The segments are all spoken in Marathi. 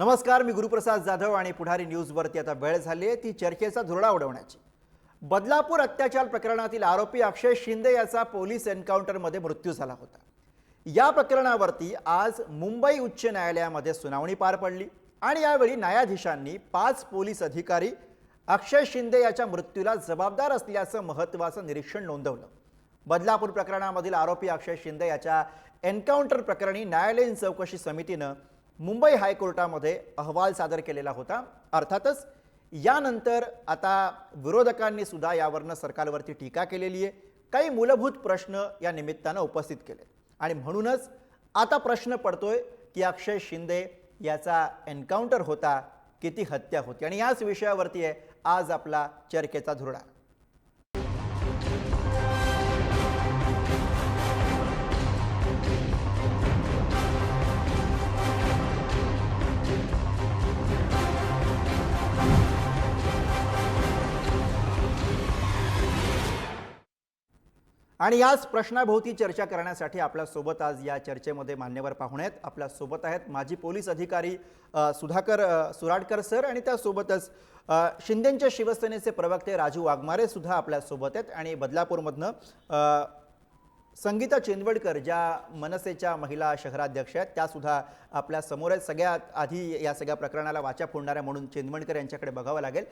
नमस्कार, मी गुरुप्रसाद जाधव आणि पुढारी न्यूजवरती आता वेळ झाली आहे ती चर्चेचा धुरळा उडवण्याची। बदलापूर अत्याचार प्रकरणातील आरोपी अक्षय शिंदे याचा पोलीस एन्काउंटरमध्ये मृत्यू झाला होता। या प्रकरणावरती आज मुंबई उच्च न्यायालयामध्ये सुनावणी पार पडली आणि यावेळी न्यायाधीशांनी 5 पोलीस अधिकारी अक्षय शिंदे याच्या मृत्यूला जबाबदार असल्याचं महत्त्वाचं निरीक्षण नोंदवलं। बदलापूर प्रकरणामधील आरोपी अक्षय शिंदे याच्या एन्काउंटर प्रकरणी न्यायालयीन चौकशी समितीनं मुंबई हायकोर्टामध्ये अहवाल सादर केलेला होता। अर्थातच यानंतर आता विरोधकांनी सुद्धा यावरनं सरकारवरती टीका केलेली आहे। काही मूलभूत प्रश्न या निमित्तानं उपस्थित केले आणि म्हणूनच आता प्रश्न पडतोय की अक्षय शिंदे याचा एन्काउंटर होता, किती हत्या होती, आणि याच विषयावरती आहे आज आपला चर्चेचा धुरळा। आणि याच प्रश्नाभोवती चर्चा करण्यासाठी आपल्या सोबत आज या चर्चेमध्ये मान्यवर पाहुणे आहेत। आपल्या सोबत आहेत माजी पोलीस अधिकारी सुधाकर सुराडकर सर आणि त्यासोबतच शिंदेंच्या शिवसेनेचे प्रवक्ते राजू वाघमारे सुद्धा आपल्या सोबत आहेत आणि बदलापूरमधनं संगीता चेंदवडकर ज्या मनसेच्या महिला शहराध्यक्ष आहेत त्या सुद्धा आपल्या समोर आहेत। सगळ्यात आधी या सगळ्या प्रकरणाला वाचा फोडणाऱ्या म्हणून चेंदवडकर यांच्याकडे बघावं लागेल।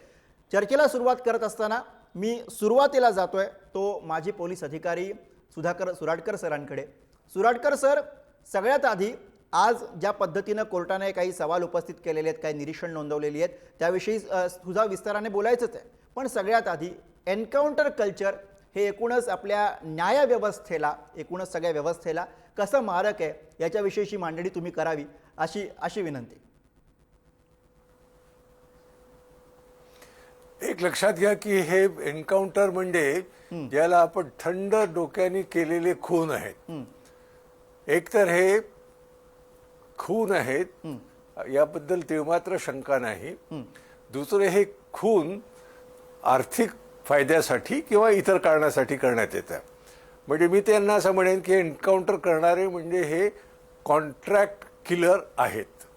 चर्चेला सुरुवात करत असताना मी सुरुवातीला जातोय तो माजी पोलीस अधिकारी सुधाकर सुराडकर सरांकडे। सुराडकर सर, सगळ्यात आधी आज ज्या पद्धतीनं कोर्टाने काही सवाल उपस्थित केलेले आहेत, काही निरीक्षण नोंदवलेली आहेत, त्याविषयी सुद्धा विस्ताराने बोलायचंच आहे। पण सगळ्यात आधी एन्काउंटर कल्चर हे एकूणच आपल्या न्यायव्यवस्थेला, एकूणच सगळ्या व्यवस्थेला कसं मारक आहे याच्याविषयीची मांडणी तुम्ही करावी अशी विनंती। एक लक्षात घ्या की हे एन्काउंटर म्हणजे ज्याला आपण थंड डोक्याने केलेले खून आहेत। एक तर हे खून आहेत याबद्दल तिळमात्र शंका नाही। दुसरे हे खून आर्थिक फायद्यासाठी किंवा इतर कारणासाठी करण्यात येतात। म्हणजे मी त्यांना असं म्हणेन की एन्काउंटर करणारे म्हणजे हे कॉन्ट्रॅक्ट किलर आहेत।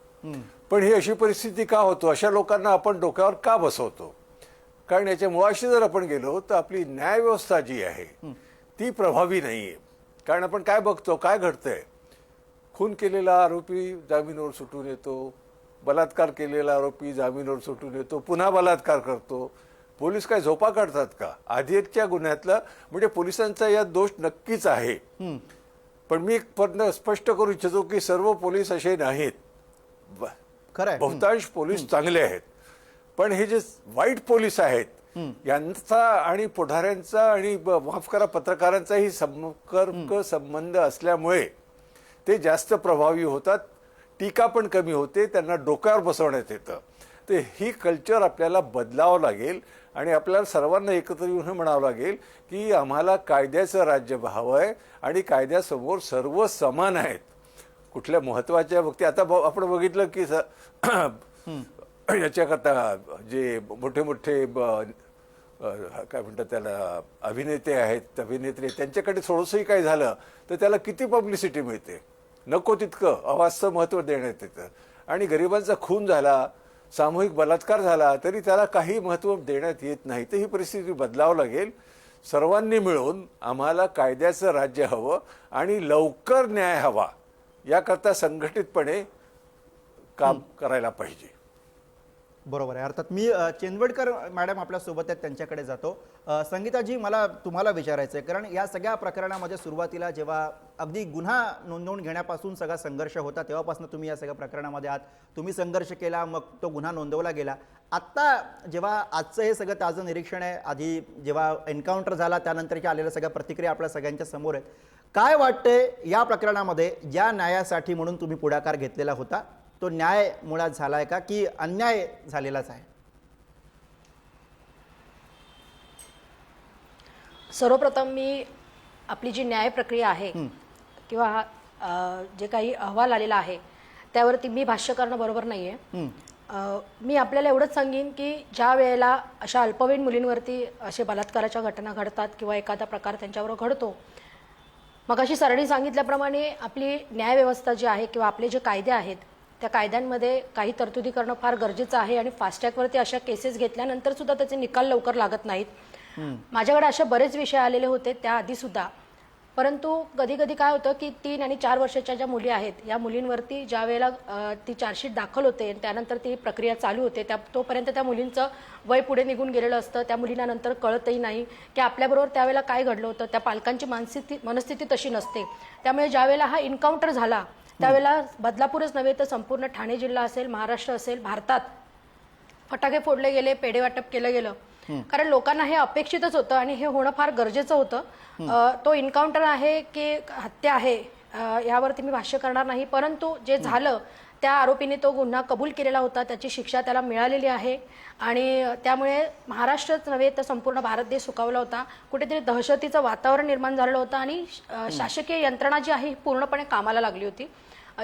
पण ही अशी परिस्थिती का होतो, अशा लोकांना आपण डोक्यावर का बसवतो? कारण याच्या मुळाशी जर आपण गेलो तर आपली न्यायव्यवस्था जी आहे ती प्रभावी नाहीये। कारण आपण काय बघतो, काय घडतंय, खून केलेला आरोपी जामीनवर सुटून येतो, बलात्कार केलेला आरोपी जामीनवर सुटून येतो, पुन्हा बलात्कार करतो। पोलीस काय झोपा काढतात का? आधीच्या गुन्ह्यातला म्हणजे पोलिसांचा यात दोष नक्कीच आहे। पण मी स्पष्ट करू इच्छितो की सर्व पोलीस असे नाहीत, बहुतांश पोलीस चांगले आहेत। पण हे जे वाईट पोलीस आहेत यांचा आणि पुढाऱ्यांचा आणि माफ करा पत्रकारांचाही संपर्क संबंध असल्यामुळे ते जास्त प्रभावी होतात, टीका पण कमी होते, त्यांना डोक्यावर बसवण्यात येतं। तर ही कल्चर आपल्याला बदलावं लागेल आणि आपल्याला सर्वांना एकत्र येऊन म्हणावं लागेल की आम्हाला कायद्याचं राज्य हवं आहे आणि कायद्यासमोर सर्व समान आहेत। कुठल्या महत्वाच्या व्यक्ती आता आपण बघितलं की याच्याकरता जे मोठे मोठे काय म्हणतात त्याला अभिनेते आहेत, अभिनेत्री, त्यांच्याकडे थोडंसंही काय झालं तर त्याला किती पब्लिसिटी मिळते, नको तितकं अवास्तव महत्त्व देण्यात येतं। आणि गरिबांचा खून झाला, सामूहिक बलात्कार झाला तरी त्याला काही महत्त्व देण्यात येत नाही। तर ही परिस्थिती बदलावं लागेल। सर्वांनी मिळून आम्हाला कायद्याचं राज्य हवं आणि लवकर न्याय हवा, याकरता संघटितपणे काम करायला पाहिजे। बरोबर आहे। अर्थात मी चेंदवडकर मॅडम आपल्या सोबत आहेत त्यांच्याकडे जातो। संगीताजी, मला तुम्हाला विचारायचं आहे, कारण या सगळ्या प्रकरणामध्ये सुरुवातीला जेव्हा अगदी गुन्हा नोंदवून घेण्यापासून सगळा संघर्ष होता तेव्हापासून तुम्ही या सगळ्या प्रकरणामध्ये आहात, तुम्ही संघर्ष केला, मग तो गुन्हा नोंदवला गेला। आत्ता जेव्हा आजचं हे सगळं ताजं निरीक्षण आहे, आधी जेव्हा एन्काउंटर झाला त्यानंतरच्या आलेल्या सगळ्या प्रतिक्रिया आपल्या सगळ्यांच्या समोर आहेत, काय वाटतंय या प्रकरणामध्ये ज्या न्यायासाठी म्हणून तुम्ही पुढाकार घेतलेला होता तो न्याय मुळात झालाय का की अन्याय झालेलाच आहे? सर्वप्रथम मी आपली जी न्याय प्रक्रिया आहे किंवा जे काही अहवाल आलेला आहे त्यावरती मी भाष्य करणं बरोबर नाहीये। मी आपल्याला एवढंच सांगेन की ज्या वेळेला अशा अल्पवयीन मुलींवरती असे बलात्काराच्या घटना घडतात किंवा एखादा प्रकार त्यांच्यावर घडतो, मग अशी सरणी सांगितल्याप्रमाणे आपली न्यायव्यवस्था जी आहे किंवा आपले जे कायदे आहेत त्या कायद्यांमध्ये काही तरतुदी करणं फार गरजेचं आहे आणि फास्टॅगवरती अशा केसेस घेतल्यानंतर सुद्धा त्याचे निकाल लवकर लागत नाहीत. माझ्याकडे असे बरेच विषय आलेले होते त्याआधी सुद्धा, परंतु कधी कधी काय होतं की 3 आणि 4 वर्षाच्या ज्या मुली आहेत या मुलींवरती ज्या वेळेला ती चार्जशीट दाखल होते आणि त्यानंतर ती प्रक्रिया चालू होते तोपर्यंत त्या मुलींचं वय पुढे निघून गेलेलं असतं. त्या मुलींना नंतर कळतही नाही की आपल्याबरोबर त्यावेळेला काय घडलं होतं. त्या पालकांची मनस्थिती तशी नसते. त्यामुळे ज्या वेळेला हा एन्काउंटर झाला त्यावेळेला बदलापूरच नव्हे तर संपूर्ण ठाणे जिल्हा असेल, महाराष्ट्र असेल, भारतात फटाके फोडले गेले, पेढे वाटप केलं गेलं. कारण लोकांना हे अपेक्षितच होतं आणि हे होणं फार गरजेचं होतं. तो एन्काउंटर आहे की हत्या आहे यावरती मी भाष्य करणार नाही, परंतु जे झालं त्या आरोपीने तो गुन्हा कबूल केलेला होता, त्याची शिक्षा त्याला मिळालेली आहे आणि त्यामुळे महाराष्ट्रच नव्हे तर संपूर्ण भारत देश सुखावला होता. कुठेतरी दहशतीचं वातावरण निर्माण झालेलं होतं आणि शासकीय यंत्रणा जी आहे ही पूर्णपणे कामाला लागली होती.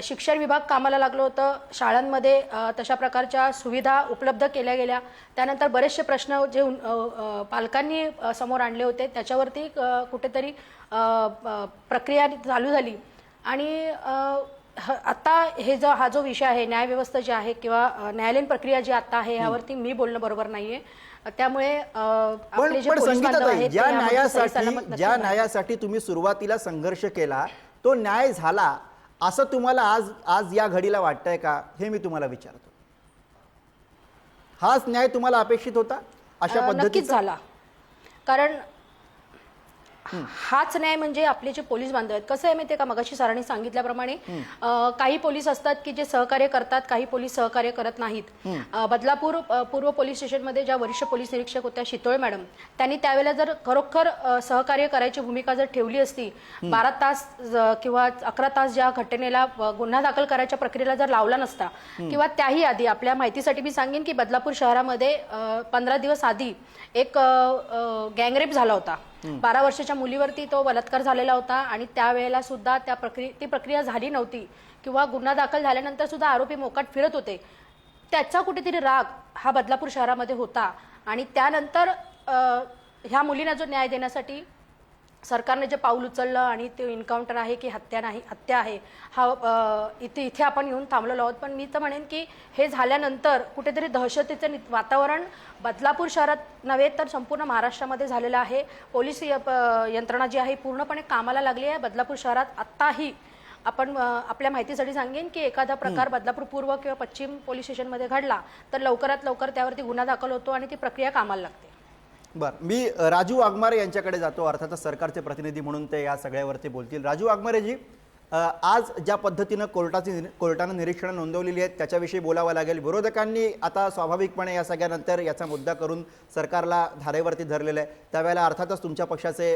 शिक्षण विभाग कामाला लागलं होतं. शाळांमध्ये तशा प्रकारच्या सुविधा उपलब्ध केल्या गेल्या. त्यानंतर बरेचसे प्रश्न जे पालकांनी समोर आणले होते त्याच्यावरती कुठेतरी प्रक्रिया चालू झाली आणि आता हा जो विषय आहे न्यायव्यवस्था जी आहे किंवा न्यायालयीन प्रक्रिया जी आता आहे यावरती मी बोलणं बरोबर नाहीये. त्यामुळे आपले जे पोलीस बांधव आहेत ज्या न्यायासाठी तुम्ही सुरुवातीला संघर्ष केला तो न्याय झाला असं तुम्हाला आज या घडीला वाटतंय का, हे मी तुम्हाला विचारतो. हाच न्याय तुम्हाला अपेक्षित होता अशा पद्धतीचा? नक्कीच झाला. कारण हाच न्याय म्हणजे आपले जे पोलीस बांधव आहेत. कसं आहे माहितीये का, मगाशी सरांनी सांगितल्याप्रमाणे काही पोलीस असतात की जे सहकार्य करतात, काही पोलीस सहकार्य करत नाहीत. बदलापूर पूर्व पोलीस स्टेशनमध्ये ज्या वरिष्ठ पोलीस निरीक्षक होत्या शितोळे मॅडम, त्यांनी त्यावेळेला जर खरोखर सहकार्य करायची भूमिका जर ठेवली असती, 12 तास किंवा 11 तास ज्या घटनेला गुन्हा दाखल करायच्या प्रक्रियेला जर लावला नसता किंवा त्याही आधी, आपल्या माहितीसाठी मी सांगेन की बदलापूर शहरामध्ये 15 दिवस आधी एक गँगरेप झाला होता. 12 वर्षाच्या मुलीवरती तो बलात्कार झालेला होता आणि त्यावेळेला सुद्धा ती प्रक्रिया झाली नव्हती किंवा गुन्हा दाखल झाल्यानंतर सुद्धा आरोपी मोकाट फिरत होते. त्याचा कुठेतरी राग हा बदलापूर शहरामध्ये होता आणि त्यानंतर ह्या मुलींना जो न्याय देण्यासाठी सरकारने जे पाऊल उचललं आणि ते एन्काउंटर आहे की हत्या आहे हा इथे आपण येऊन थांबलेलो आहोत. पण मी तर म्हणेन की हे झाल्यानंतर कुठेतरी दहशतीचं वातावरण बदलापूर शहरात नव्हे तर संपूर्ण महाराष्ट्रामध्ये झालेलं आहे. पोलीस यंत्रणा जी आहे पूर्णपणे कामाला लागली आहे. बदलापूर शहरात आत्ताही आपण आपल्या माहितीसाठी सांगेन की एखादा प्रकार बदलापूर पूर्व किंवा पश्चिम पोलीस स्टेशनमध्ये घडला तर लवकरात लवकर त्यावरती गुन्हा दाखल होतो आणि ती प्रक्रिया कामाला लागते. बरं, मी राजू वाघमारे यांच्याकडे जातो. अर्थातच सरकारचे प्रतिनिधी म्हणून ते या सगळ्यावरती बोलतील. राजू वाघमारेजी, आज ज्या पद्धतीनं कोर्टानं निरीक्षणं नोंदवलेली आहेत त्याच्याविषयी बोलावं लागेल. विरोधकांनी आता स्वाभाविकपणे या सगळ्यानंतर याचा मुद्दा करून सरकारला धारेवरती धरलेलं आहे. त्यावेळेला अर्थातच तुमच्या पक्षाचे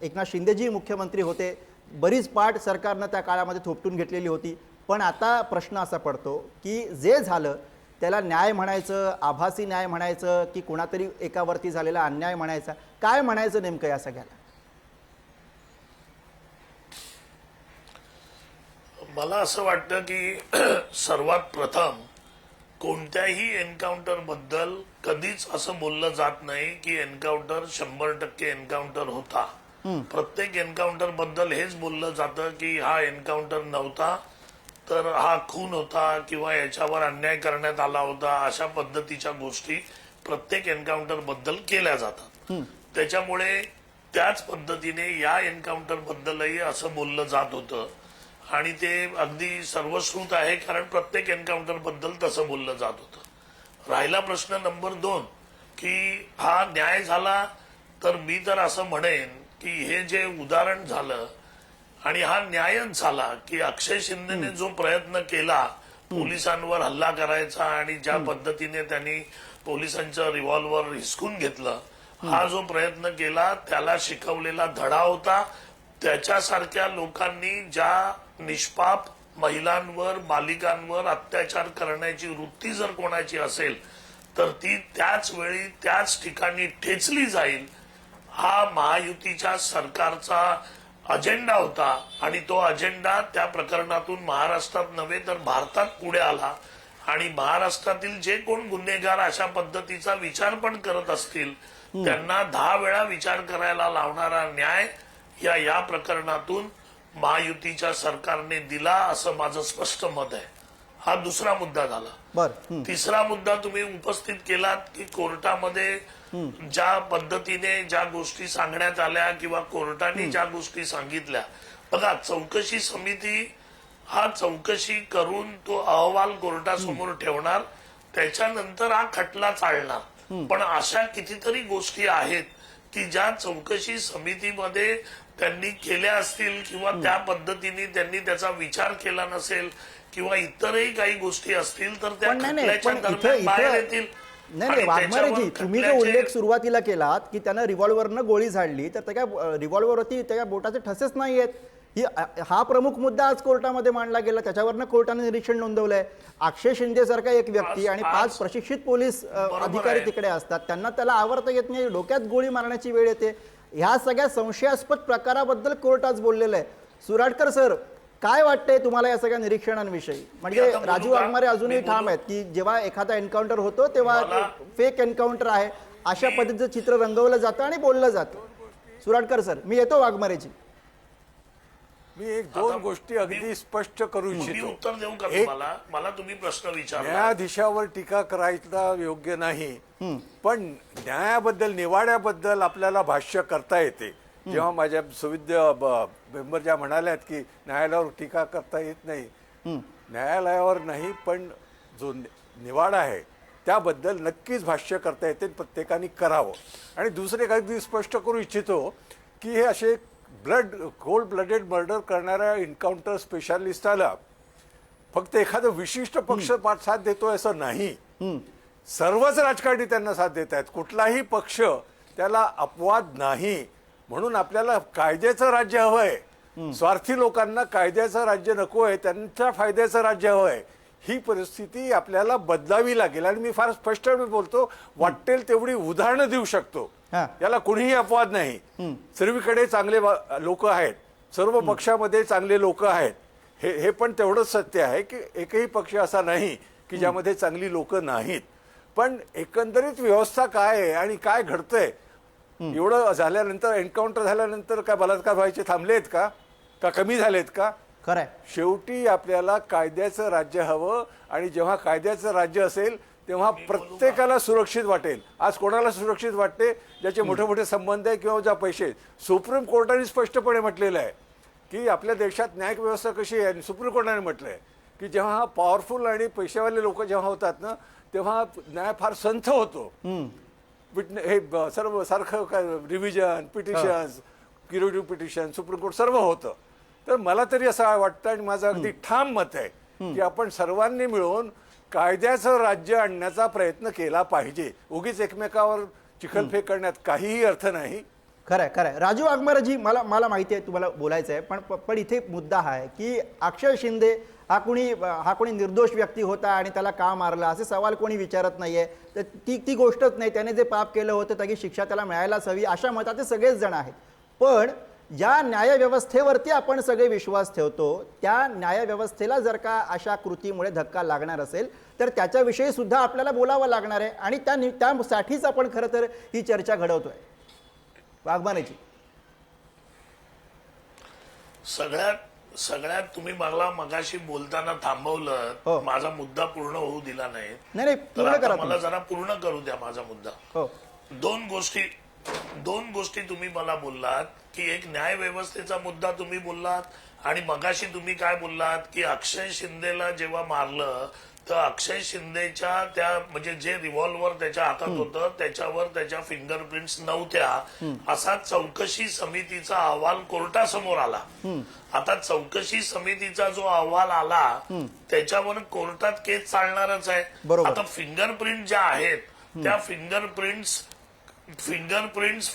एकनाथ शिंदेजी मुख्यमंत्री होते. बरीच पाठ सरकारनं त्या काळामध्ये थोपटून घेतलेली होती. पण आता प्रश्न असा पडतो की जे झालं त्याला न्याय म्हणायचं, आभासी न्याय म्हणायचं की कुणातरी एकावरती झालेला अन्याय म्हणायचा, काय म्हणायचं नेमकं या सगळ्याला? मला असं वाटतं की सर्वात प्रथम कोणत्याही एन्काउंटर बद्दल कधीच असं बोललं जात नाही की एन्काउंटर 100% एन्काउंटर होता. प्रत्येक एन्काउंटर बद्दल हेच बोललं जातं की हा एन्काउंटर नव्हता तर हा खून होता किंवा याच्यावर अन्याय करण्यात आला होता. अशा पद्धतीच्या गोष्टी प्रत्येक एन्काउंटर बद्दल केल्या जातात. त्याच्यामुळे त्याच पद्धतीने या एन्काउंटर बद्दलही असं बोललं जात होतं आणि ते अगदी सर्वश्रुत आहे कारण प्रत्येक एन्काउंटर बद्दल तसं बोललं जात होतं. राहिला प्रश्न नंबर 2 की हा न्याय झाला, तर मी तर असं म्हणेन की हे जे उदाहरण झालं आणि हा न्यायच झाला की अक्षय शिंदेने जो प्रयत्न केला पोलिसांवर हल्ला करायचा आणि ज्या पद्धतीने त्यांनी पोलिसांचं रिव्हॉल्वर हिसकून घेतलं, हा जो प्रयत्न केला त्याला शिकवलेला धडा होता. त्याच्यासारख्या लोकांनी ज्या निष्पाप महिलांवर, बालिकांवर अत्याचार करण्याची वृत्ती जर कोणाची असेल तर ती त्याच वेळी त्याच ठिकाणी ठेचली जाईल, हा महायुतीच्या सरकारचा अजेंडा होता आणि तो अजेंडा त्या प्रकरणातून महाराष्ट्रात नव्हे तर भारतात पुढे आला. आणि महाराष्ट्रातील जे कोण गुन्हेगार अशा पद्धतीचा विचार पण करत असतील त्यांना 10 वेळा विचार करायला लावणारा न्याय या प्रकरणातून महायुतीच्या सरकारने दिला असं माझं स्पष्ट मत आहे. हा दुसरा मुद्दा झाला. बर तिसरा मुद्दा तुम्ही उपस्थित केलात की कोर्टामध्ये ज्या पद्धतीने ज्या गोष्टी सांगण्यात आल्या किंवा कोर्टाने ज्या गोष्टी सांगितल्या, बघा चौकशी समिती हा चौकशी करून तो अहवाल कोर्टासमोर ठेवणार, त्याच्यानंतर हा खटला चालणार. पण अशा कितीतरी गोष्टी आहेत की ज्या चौकशी समितीमध्ये त्यांनी केल्या असतील किंवा त्या पद्धतीने त्यांनी त्याचा विचार केला नसेल किंवा इतरही काही गोष्टी असतील तर त्या पण नाही खटल्याच्या पण दरम्यान बाहेर येतील. नाही आणि वाघमारेजी, त्याच्यावर तुम्ही जो खटल्याचे- उल्लेख सुरुवातीला केलात की त्यानं रिव्हॉल्व्हरनं गोळी झाडली, तर त्या रिव्हॉल्व्हरवरती त्या बोटाचे ठसेच नाहीयेत. हा प्रमुख मुद्दा आज कोर्टामध्ये मांडला गेला, त्याच्यावरनं कोर्टाने निरीक्षण नोंदवलंय. अक्षय शिंदे सारखा एक व्यक्ती आणि 5 प्रशिक्षित पोलीस अधिकारी आहे. तिकडे असतात, त्यांना त्याला आवरता येत नाही, डोक्यात गोळी मारण्याची वेळ येते. ह्या सगळ्या संशयास्पद प्रकाराबद्दल कोर्ट आज बोललेलं आहे. सुराडकर सर, काय वाटतंय तुम्हाला या सगळ्या निरीक्षणांविषयी? म्हणजे आता बोलू राजू का? वाघमारे अजूनही मी ठाम बोलू? आहेत की जेव्हा एखादा एन्काउंटर होतो तेव्हा मला- फेक एन्काउंटर आहे अशा पद्धतीचं चित्र रंगवलं जातं आणि बोललं जातं. सुराडकर सर, मी येतो वाघमारेची. मी एक दोन गोष्टी अगदी स्पष्ट करू मी इच्छितो. उत्तर देऊ का एक- तुम्हाला? मला तुम्ही प्रश्न विचारला. न्यायाधीशावर टीका करायला योग्य नाही, पण न्यायाबद्दल निवाड्याबद्दल आपल्याला भाष्य करता येते. जेव्हा माझ्या सुविद्य मेंबर ज्या म्हणाल्यात की न्यायालयावर टीका करता येत नाही, न्यायालयावर नाही पण जो निवाडा आहे त्याबद्दल नक्कीच भाष्य करता येते, प्रत्येकाने करावं. आणि दुसरे अगदी स्पष्ट करू इच्छितो की हे असे कोल्ड ब्लडेड मर्डर करणाऱ्या एन्काउंटर स्पेशालिस्टाला फक्त एखादं विशिष्ट पक्ष साथ देतोय असं नाही, सर्वच राजकारणी त्यांना साथ देत आहेत. कुठलाही पक्ष त्याला अपवाद नाही. म्हणून आपल्याला कायद्याचं राज्य हवंय. स्वार्थी लोकांना कायद्याचं राज्य नकोय, त्यांच्या फायद्याचं राज्य हवंय. ही परिस्थिती आपल्याला बदलावी लागेल. आणि मी फार स्पष्टपणे बोलतो, वाटेल तेवढी उदाहरणं देऊ शकतो, हा. याला कुणीही अपवाद नाही. सर्वीकडे चांगले लोक आहेत, सर्व पक्षामध्ये चांगले लोक आहेत. हे पण तेवढंच सत्य आहे की एकही पक्ष असा नाही की ज्यामध्ये चांगली लोक नाहीत. पण एकंदरीत व्यवस्था काय आहे आणि काय घडतंय, एवढं झाल्यानंतर, एन्काउंटर झाल्यानंतर काय बलात्कार व्हायचे थांबलेत का कमी झालेत का? खरंय. शेवटी आपल्याला कायद्याचं राज्य हवं. आणि जेव्हा कायद्याचं राज्य असेल तेव्हा प्रत्येकाला सुरक्षित वाटेल. आज कोणाला सुरक्षित वाटते? ज्याचे मोठे मोठे संबंध आहे किंवा ज्या पैसे. सुप्रीम कोर्टाने स्पष्टपणे म्हटलेलं आहे की आपल्या देशात न्यायिक व्यवस्था कशी आहे. आणि सुप्रीम कोर्टाने म्हटलंय की जेव्हा हा पॉवरफुल आणि पैसेवाले लोक जेव्हा होतात ना, तेव्हा न्याय फार संथ होतो. हे सर्व सारखं काय revision petitions, curative petition, supreme court सर्व होतं. तर मला तरी असं वाटतं आणि माझं अगदी ठाम मत आहे की आपण सर्वांनी मिळून कायद्याचं राज्य आणण्याचा प्रयत्न केला पाहिजे. उगीच एकमेकावर चिखलफेक करण्यात काहीही अर्थ नाही. खरंय खरंय. राजू वाघमारेजी, मला माहिती आहे तुम्हाला बोलायचं आहे, पण इथे मुद्दा हा आहे की अक्षय शिंदे हा कोणी निर्दोष व्यक्ती होता आणि त्याला का मारला असे सवाल कोणी विचारत नाहीये. तर ती गोष्टच नाही. त्याने जे पाप केलं होतं त्याची शिक्षा त्याला मिळायलाच हवी अशा मताचे सगळेच जण आहेत. पण ज्या न्यायव्यवस्थेवरती आपण सगळे विश्वास ठेवतो, त्या न्यायव्यवस्थेला जर का अशा कृतीमुळे धक्का लागणार असेल तर त्याच्याविषयी सुद्धा आपल्याला बोलावं लागणार आहे. आणि त्यासाठीच आपण खरं तर ही चर्चा घडवतोय. वाघमारेजी, सगळ्यात तुम्ही मला मगाशी बोलताना थांबवलं, हो. माझा मुद्दा पूर्ण होऊ दिला नाही. नाही तर पूर्ण आता करा मला तुम्ही. जरा पूर्ण करू द्या माझा मुद्दा. हो. दोन गोष्टी तुम्ही मला बोललात की एक न्याय व्यवस्थेचा मुद्दा तुम्ही बोललात आणि मगाशी तुम्ही काय बोललात की अक्षय शिंदेला जेव्हा मारलं तर अक्षय शिंदेच्या त्या म्हणजे जे रिव्हॉल्वर त्याच्या हातात होतं त्याच्यावर त्याच्या फिंगरप्रिंट्स नव्हत्या असा चौकशी समितीचा अहवाल कोर्टासमोर आला. आता चौकशी समितीचा जो अहवाल आला त्याच्यावर कोर्टात केस चालणारच आहे. बरोबर. आता फिंगरप्रिंट ज्या आहेत त्या फिंगरप्रिंट्स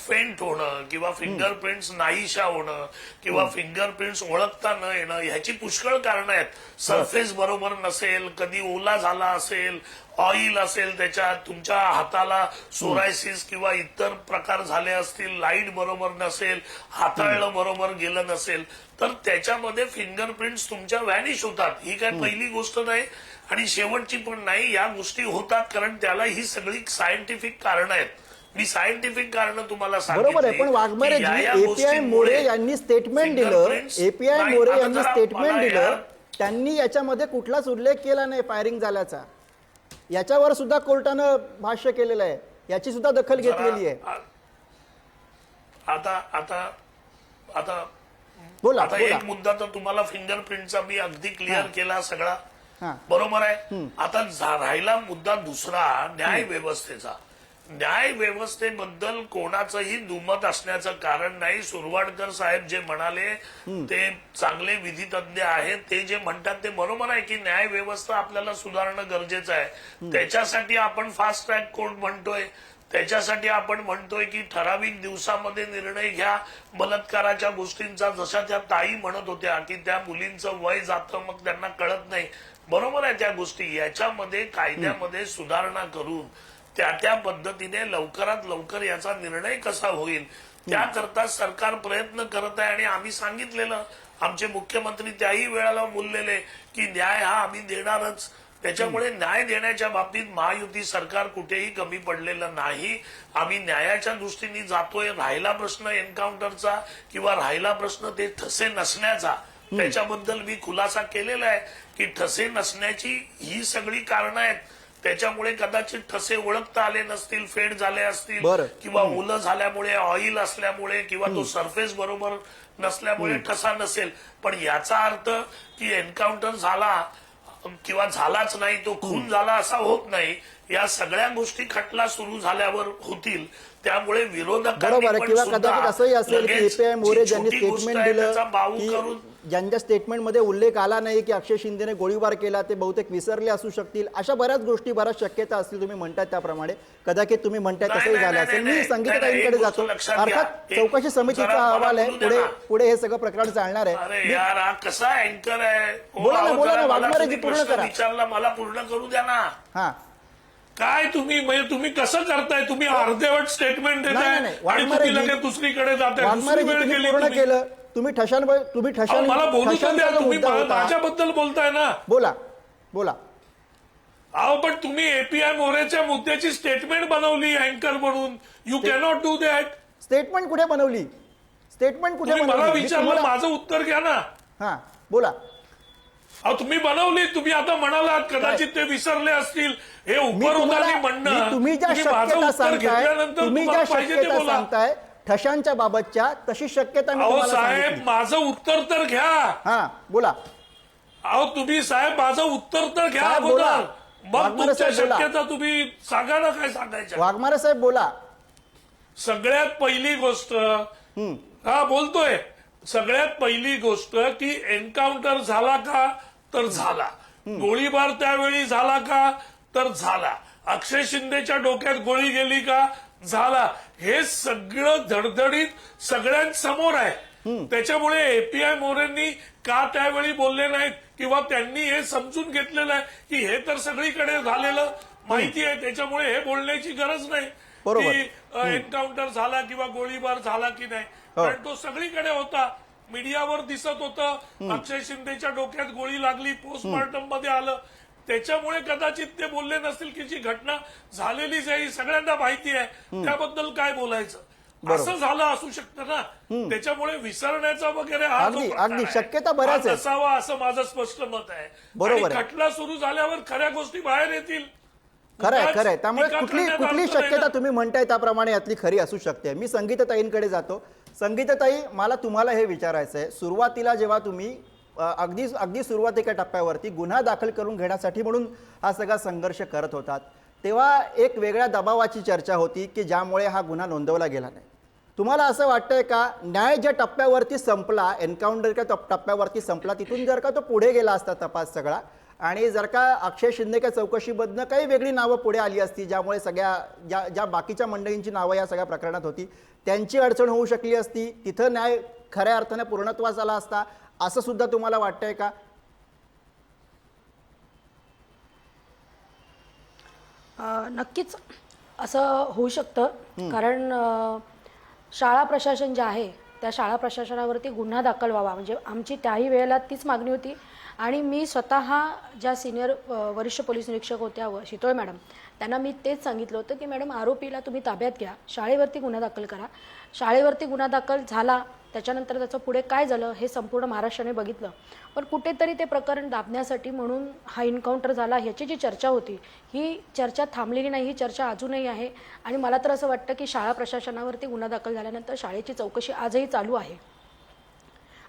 फेंट होणं किंवा फिंगरप्रिंट्स नाहीशा होणं किंवा फिंगरप्रिंट्स ओळखता न येणं ह्याची पुष्कळ कारणं आहेत. सरफेस बरोबर नसेल, कधी ओला झाला असेल, ऑइल असेल त्याच्यात, तुमच्या हाताला सोरायसिस किंवा इतर प्रकार झाले असतील, लाईट बरोबर नसेल, हाताळणं बरोबर गेलं नसेल, तर त्याच्यामध्ये फिंगरप्रिंट्स तुमच्या व्हॅनिश होतात. ही काय पहिली गोष्ट नाही आणि शेवटची पण नाही. या गोष्टी होतात कारण त्याला ही सगळी सायंटिफिक कारणं आहेत. मी सायंटिफिक कारण तुम्हाला बरोबर आहे. पण वाघमारेजी, एपीआय मोरे यांनी स्टेटमेंट दिलं, एपीआय मोरे यांनी स्टेटमेंट दिलं त्यांनी याच्यामध्ये कुठलाच उल्लेख केला नाही फायरिंग झाल्याचा. याच्यावर सुद्धा कोर्टानं भाष्य केलेलं आहे, याची सुद्धा दखल घेतलेली आहे. आता आता आता बोला आता बोला. एक मुद्दा तर तुम्हाला फिंगरप्रिंटचा मी अगदी क्लिअर केला सगळा, हा बरोबर आहे. आता राहिला मुद्दा दुसरा, न्याय व्यवस्थेचा. न्याय व्यवस्थेबद्दल कोणाचंही दुमत असण्याचं कारण नाही. सुरवाडकर साहेब जे म्हणाले ते चांगले विधितज्ञ आहेत. ते जे म्हणतात ते बरोबर आहे की न्याय व्यवस्था आपल्याला सुधारणं गरजेचं आहे. त्याच्यासाठी आपण फास्ट ट्रॅक कोर्ट म्हणतोय, त्याच्यासाठी आपण म्हणतोय की ठराविक दिवसामध्ये निर्णय घ्या. बलात्काराच्या गोष्टींचा जशा त्या ताई म्हणत होत्या की त्या मुलींचं वय जातं मग त्यांना कळत नाही, बरोबर आहे त्या गोष्टी. याच्यामध्ये कायद्यामध्ये सुधारणा करून त्या पद्धतीने लवकरात लवकर याचा निर्णय कसा होईल त्याकरता सरकार प्रयत्न करत आहे. आणि आम्ही सांगितलेलं, आमचे मुख्यमंत्री त्याही वेळेला बोललेले की न्याय हा आम्ही देणारच. त्याच्यामुळे न्याय देण्याच्या बाबतीत महायुती सरकार कुठेही कमी पडलेलं नाही. आम्ही न्यायाच्या दृष्टीने जातोय. राहिला प्रश्न एन्काउंटरचा किंवा राहिला प्रश्न ते ठसे नसण्याचा, त्याच्याबद्दल मी खुलासा केलेला आहे की ठसे नसण्याची ही सगळी कारणं आहेत. त्याच्यामुळे कदाचित ठसे ओळखता आले नसतील, फेड झाले असतील, किंवा ओलं झाल्यामुळे, ऑइल असल्यामुळे, किंवा तो सरफेस बरोबर नसल्यामुळे ठसा नसेल. पण याचा अर्थ की एन्काउंटर झाला किंवा झालाच नाही, तो खून झाला असा होत नाही. या सगळ्या गोष्टी खटला सुरू झाल्यावर होतील. त्यामुळे बरोबर आहे. किंवा कदाचित असंही असेल की एपीआय मोरे ज्यांनी स्टेटमेंट दिलं की ज्यांच्या स्टेटमेंटमध्ये उल्लेख आला नाही की अक्षय शिंदेने गोळीबार केला ते बहुतेक विसरले असू शकतील. अशा बऱ्याच गोष्टी, बऱ्याच शक्यता असतील. तुम्ही म्हणताय त्याप्रमाणे कदाचित तुम्ही म्हणताय तसंही झालं असेल. मी संगीताताईंकडे जातो. अर्थात चौकशी समितीचा अहवाल आहे, पुढे हे सगळं प्रकरण चालणार आहे. अरे यार हा कसा अँकर आहे. बोला ना वाघमारेजी पूर्ण करा. विचारला मला पूर्ण करू द्या ना. हा काय तुम्ही म्हणजे तुम्ही कसं करताय? तुम्ही अर्धवट स्टेटमेंट देताय आणि तुम्ही लगेच दुसरीकडे जाताय. पूर्ण केलं तुम्ही ठशान मला बोलू द्या. तुम्ही माझ्याबद्दल बोलताय ना. बोला बोला. अहो पण तुम्ही एपीआय मोरेच्या मुद्द्याची स्टेटमेंट बनवली अँकर म्हणून. You cannot do that. Statement कुठे बनवली? स्टेटमेंट कुठे बनवली? मला विचारलं, माझं उत्तर घ्या ना. हा बोला. अहो तुम्ही बनवली. तुम्ही आता म्हणालात कदाचित ते विसरले असतील. हे उपरोधाने म्हणणं. तुम्ही ज्या शक्यता सांगताय ठशांच्या बाबतच्या, तशी शक्यता मी अहो तुम्हाला साहेब सांगितली. माझं उत्तर तर घ्या. हा बोला. अहो तुम्ही साहेब माझं उत्तर तर घ्या साहेब, बोला. अगोदर. मग वाघमारे तुमच्या साहेब, बोला. शक्यता तुम्ही सांगा ना काय सांगायचं. वाघमारे साहेब बोला. सगळ्यात पहिली गोष्ट, हा बोलतोय, सगळ्यात पहिली गोष्ट की एन्काउंटर झाला का तर झाला. गोळीबार त्यावेळी झाला का तर झाला. अक्षय शिंदेच्या डोक्यात गोळी गेली का झाला. हे सगळं धडधडीत सगळ्यांसमोर आहे. त्याच्यामुळे एपीआय मोरेंनी का त्यावेळी बोलले नाहीत किंवा त्यांनी हे समजून घेतलेलं आहे की हे तर सगळीकडे झालेलं माहिती आहे. त्याच्यामुळे हे बोलण्याची गरज नाही की एन्काउंटर झाला किंवा गोळीबार झाला की नाही. कारण तो सगळीकडे होता. मीडियावर दिसत होतं. अक्षय शिंदेच्या डोक्यात गोळी लागली, पोस्टमॉर्टम मध्ये आलं. त्याच्यामुळे कदाचित ते बोलले नसतील की जी घटना झालेलीच आहे, सगळ्यांना माहिती आहे, त्याबद्दल काय बोलायचं. असं झालं असू शकतं ना. त्याच्यामुळे विसरण्याचा वगैरे हा अगदी शक्यता बऱ्याच असावा असं माझं स्पष्ट मत आहे. बरोबर. खटला सुरू झाल्यावर खऱ्या गोष्टी बाहेर येतील. खरंय. त्यामुळे कुठली शक्यता तुम्ही म्हणताय त्याप्रमाणे यातली खरी असू शकते. मी संगीताताईंकडे जातो. संगीताताई, मला तुम्हाला हे विचारायचं आहे, सुरुवातीला जेव्हा तुम्ही अगदी सुरुवातीच्या टप्प्यावरती गुन्हा दाखल करून घेण्यासाठी म्हणून हा सगळा संघर्ष करत होतात, तेव्हा एक वेगळ्या दबावाची चर्चा होती की ज्यामुळे हा गुन्हा नोंदवला गेला नाही. तुम्हाला असं वाटतंय का न्याय ज्या टप्प्यावरती संपला, एन्काउंटरच्या टप्प्यावरती संपला, तिथून जर का तो पुढे गेला असता तपास सगळा, आणि जर का अक्षय शिंदेच्या चौकशीमधनं काही वेगळी नावं पुढे आली असती ज्यामुळे सगळ्या ज्या बाकीच्या मंडळींची नावं या सगळ्या प्रकरणात होती, त्यांची अडचण होऊ शकली असती, तिथं न्याय खऱ्या अर्थाने पूर्णत्वास आला असता, असं सुद्धा तुम्हाला वाटतंय का? नक्कीच असं होऊ शकतं. कारण शाळा प्रशासन जे आहे त्या शाळा प्रशासनावरती गुन्हा दाखल व्हावा, म्हणजे आमची त्याही वेळेला तीच मागणी होती. आणि मी स्वतः ज्या सिनियर वरिष्ठ पोलीस निरीक्षक होत्या शितोळे मॅडम, त्यांना मी तेच सांगितलं होतं की मॅडम आरोपीला तुम्ही ताब्यात घ्या, शाळेवरती गुन्हा दाखल करा. शाळेवरती गुन्हा दाखल झाला, त्याच्यानंतर त्याचं पुढे काय झालं हे संपूर्ण महाराष्ट्राने बघितलं. पण कुठेतरी ते प्रकरण दाबण्यासाठी म्हणून हा एन्काउंटर झाला, ह्याची जी चर्चा होती ही चर्चा थांबलेली नाही, ही चर्चा अजूनही आहे. आणि मला तर असं वाटतं की शाळा प्रशासनावरती गुन्हा दाखल झाल्यानंतर शाळेची चौकशी आजही चालू आहे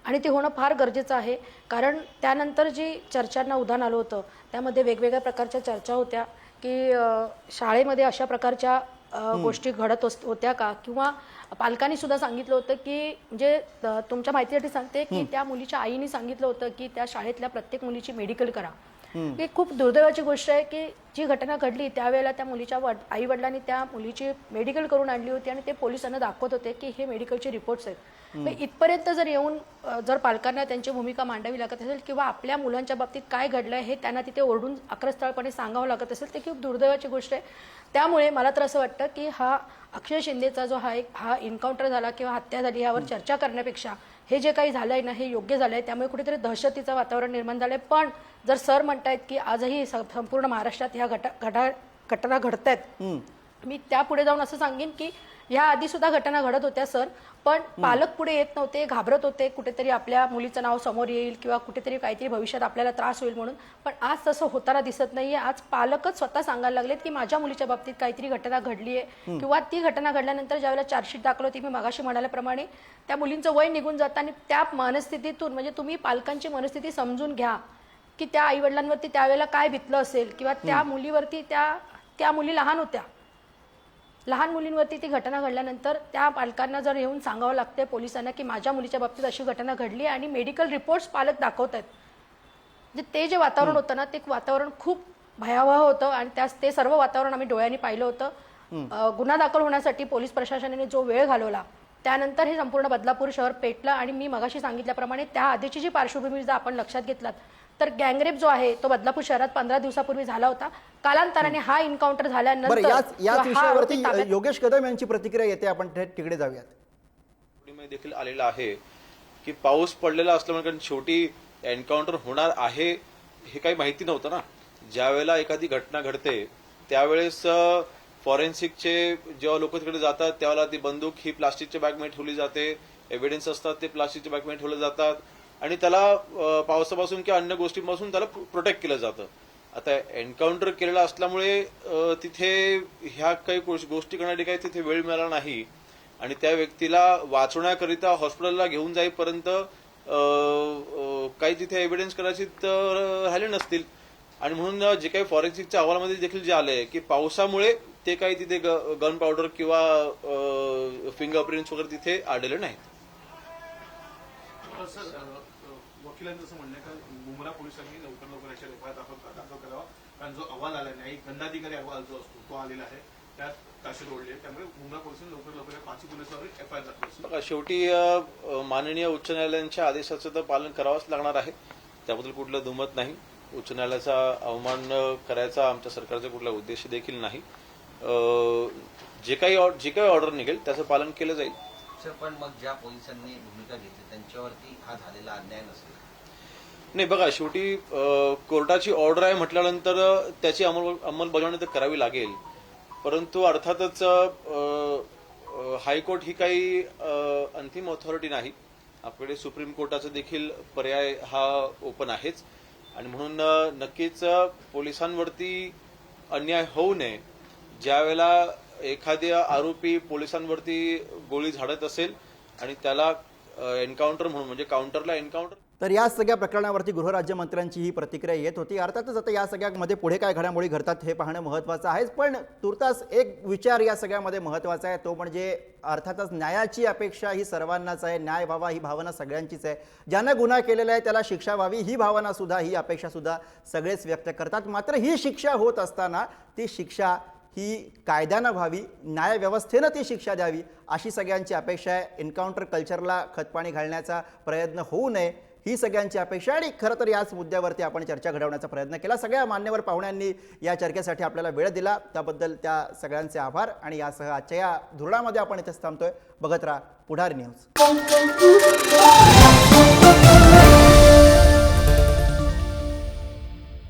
आणि ते होणं फार गरजेचं आहे. कारण त्यानंतर जी चर्चांना उधाण आलं होतं त्यामध्ये वेगवेगळ्या प्रकारच्या चर्चा होत्या की शाळेमध्ये अशा प्रकारच्या गोष्टी घडत होत्या का, किंवा पालकांनी सुद्धा सांगितलं होतं की म्हणजे तुमच्या माहितीसाठी सांगते की त्या मुलीच्या आईने सांगितलं होतं की त्या शाळेतल्या प्रत्येक मुलीची मेडिकल करा. ही खूप दुर्दैवाची गोष्ट आहे की जी घटना घडली त्यावेळेला त्या मुलीच्या आई वडिलांनी त्या मुलीची मेडिकल करून आणली होती आणि ते पोलिसांना दाखवत होते की हे मेडिकलचे रिपोर्ट्स आहेत. इथपर्यंत जर येऊन जर पालकांना त्यांची भूमिका मांडावी लागत असेल किंवा आपल्या मुलांच्या बाबतीत काय घडलंय हे त्यांना तिथे ओरडून आक्रस्ताळपणे सांगावं लागत असेल ते खूप दुर्दैवाची गोष्ट आहे. त्यामुळे मला तर असं वाटतं की हा अक्षय शिंदेचा जो हा एन्काउंटर झाला किंवा हत्या झाली यावर चर्चा करण्यापेक्षा हे जे काही झालंय ना हे योग्य झालंय. त्यामुळे कुठेतरी दहशतीचं वातावरण निर्माण झालंय. पण जर सर म्हणतायत की आजही संपूर्ण महाराष्ट्रात ह्या घटना घडतायत, मी त्यापुढे जाऊन असं सांगेन की ह्या आधी सुद्धा घटना घडत होत्या सर, पण पालक पुढे येत नव्हते, घाबरत होते कुठेतरी आपल्या मुलीचं नाव समोर येईल किंवा कुठेतरी काहीतरी भविष्यात आपल्याला त्रास होईल म्हणून. पण आज तसं होताना दिसत नाहीये. आज पालकच स्वतः सांगायला लागलेत की माझ्या मुलीच्या बाबतीत काहीतरी घटना घडली आहे किंवा ती घटना घडल्यानंतर ज्यावेळेला चार्जशीट दाखल होती, मी मगाशी म्हणाल्याप्रमाणे त्या मुलींचं वय निघून जातं आणि त्या मनस्थितीतून म्हणजे तुम्ही पालकांची मनस्थिती समजून घ्या की त्या आईवडिलांवरती त्यावेळेला काय बितलं असेल किंवा त्या मुलीवरती त्या मुली लहान होत्या, लहान मुलींवरती ती घटना घडल्यानंतर त्या पालकांना जर येऊन सांगावं लागते पोलिसांना की माझ्या मुलीच्या बाबतीत अशी घटना घडली आणि मेडिकल रिपोर्ट्स पालक दाखवत आहेत. म्हणजे ते जे वातावरण होतं ना ते वातावरण खूप भयावह होतं आणि ते सर्व वातावरण आम्ही डोळ्यांनी पाहिलं होतं. गुन्हा दाखल होण्यासाठी पोलीस प्रशासनाने जो वेळ घालवला त्यानंतर हे संपूर्ण बदलापूर शहर पेटलं. आणि मी मगाशी सांगितल्याप्रमाणे त्या आधीची जी पार्श्वभूमी जर आपण लक्षात घेतलात तर गँगरेप जो आहे तो बदलापूर शहरात 15 दिवसापूर्वी झाला होता. कालांतराने हा एन्काउंटर झाल्यानंतर याच विषयावरती योगेश कदम यांची प्रतिक्रिया येते, आपण तिकडे जाऊयात. देखील आलेला आहे की पाऊस पडलेला असल्यामुळे, कारण शेवटी एन्काउंटर होणार आहे हे काही माहिती नव्हतं ना. ज्या वेळेला एखादी घटना घडते त्यावेळेस फॉरेन्सिकचे जेव्हा लोक तिकडे जातात त्यावेळेला ती बंदूक ही प्लास्टिकच्या बॅगमध्ये ठेवली जाते, एव्हिडन्स असतात ते प्लास्टिकच्या बॅगमध्ये ठेवले जातात आणि त्याला पावसापासून किंवा अन्य गोष्टींपासून त्याला प्रोटेक्ट केलं जातं. आता एन्काउंटर केलेला असल्यामुळे तिथे ह्या काही गोष्टी करण्यासाठी काही तिथे वेळ मिळाला नाही आणि त्या व्यक्तीला वाचवण्याकरिता हॉस्पिटलला घेऊन जाईपर्यंत काही तिथे एव्हिडन्स करायची राहिले नसतील. आणि म्हणून जे काही फॉरेन्सिकच्या अहवालामध्ये देखील जे आलंय की पावसामुळे ते काही तिथे गन पावडर किंवा फिंगरप्रिंट्स वगैरे तिथे आढळले नाहीत. वकिलांचं असं म्हणणं आहे की मुंब्रा पोलिसांनी लवकर याच्या एफआयआर दाखल करावा, कारण जो अहवाल आला न्यायिक दंडाधिकारी अहवाल जो असतो तो आलेला आहे त्यात काशी ओढली आहे. त्यामुळे मुंब्रा पोलिसांनी लवकर या 5 पोलिसांवर एफआयआर दाखल. बघा, शेवटी माननीय उच्च न्यायालयांच्या आदेशाचं तर पालन करावंच लागणार आहे, त्याबद्दल कुठलं दुमत नाही. उच्च न्यायालयाचा अवमान करायचा आमच्या सरकारचा कुठला उद्देश देखील नाही. जे काही ऑर्डर निघेल त्याचं पालन केलं जाईल. सर, पण मग ज्या पोलिसांनी भूमिका घेतली त्यांच्यावरती हा झालेला अन्याय नसेल? नाही, बघा, शेवटी कोर्टाची ऑर्डर आहे म्हटल्यानंतर त्याची अंमलबजावणी तर करावी लागेल. परंतु अर्थातच हायकोर्ट ही काही अंतिम ऑथॉरिटी नाही. आपल्याकडे सुप्रीम कोर्टाचा देखील पर्याय हा ओपन आहेच आणि म्हणून नक्कीच पोलिसांवरती अन्याय होऊ नये. ज्या वेळेला एखाद्या आरोपी पोलिसांवरती गोळी झाडत असेल आणि त्याला एन्काउंटर म्हणून म्हणजे काउंटरला एन्काउंटर. तर या सगळ्या प्रकरणावरती गृहराज्यमंत्र्यांची ही प्रतिक्रिया येत होती. अर्थातच आता या सगळ्यामध्ये पुढे काय घडामोडी घडतात हे पाहणं महत्त्वाचं आहेच, पण तुर्तास एक विचार या सगळ्यामध्ये महत्त्वाचा आहे, तो म्हणजे अर्थातच न्यायाची अपेक्षा ही सर्वांनाच आहे. न्याय व्हावा ही भावना सगळ्यांचीच आहे. ज्यानं गुन्हा केलेला आहे त्याला शिक्षा व्हावी ही भावना सुद्धा, ही अपेक्षा सुद्धा सगळेच व्यक्त करतात. मात्र ही शिक्षा होत असताना ती शिक्षा ही कायद्यानं व्हावी, न्यायव्यवस्थेनं ती शिक्षा द्यावी अशी सगळ्यांची अपेक्षा आहे. एन्काउंटर कल्चरला खतपाणी घालण्याचा प्रयत्न होऊ नये ही सगळ्यांची अपेक्षा. आणि खरं तर याच मुद्द्यावरती आपण चर्चा घडवण्याचा प्रयत्न केला. सगळ्या मान्यवर पाहुण्यांनी या चर्चेसाठी आपल्याला वेळ दिला त्याबद्दल त्या सगळ्यांचे आभार. आणि यासह आजच्या या धोरणामध्ये आपण इथेच थांबतोय. बघत राहा पुढारी न्यूज.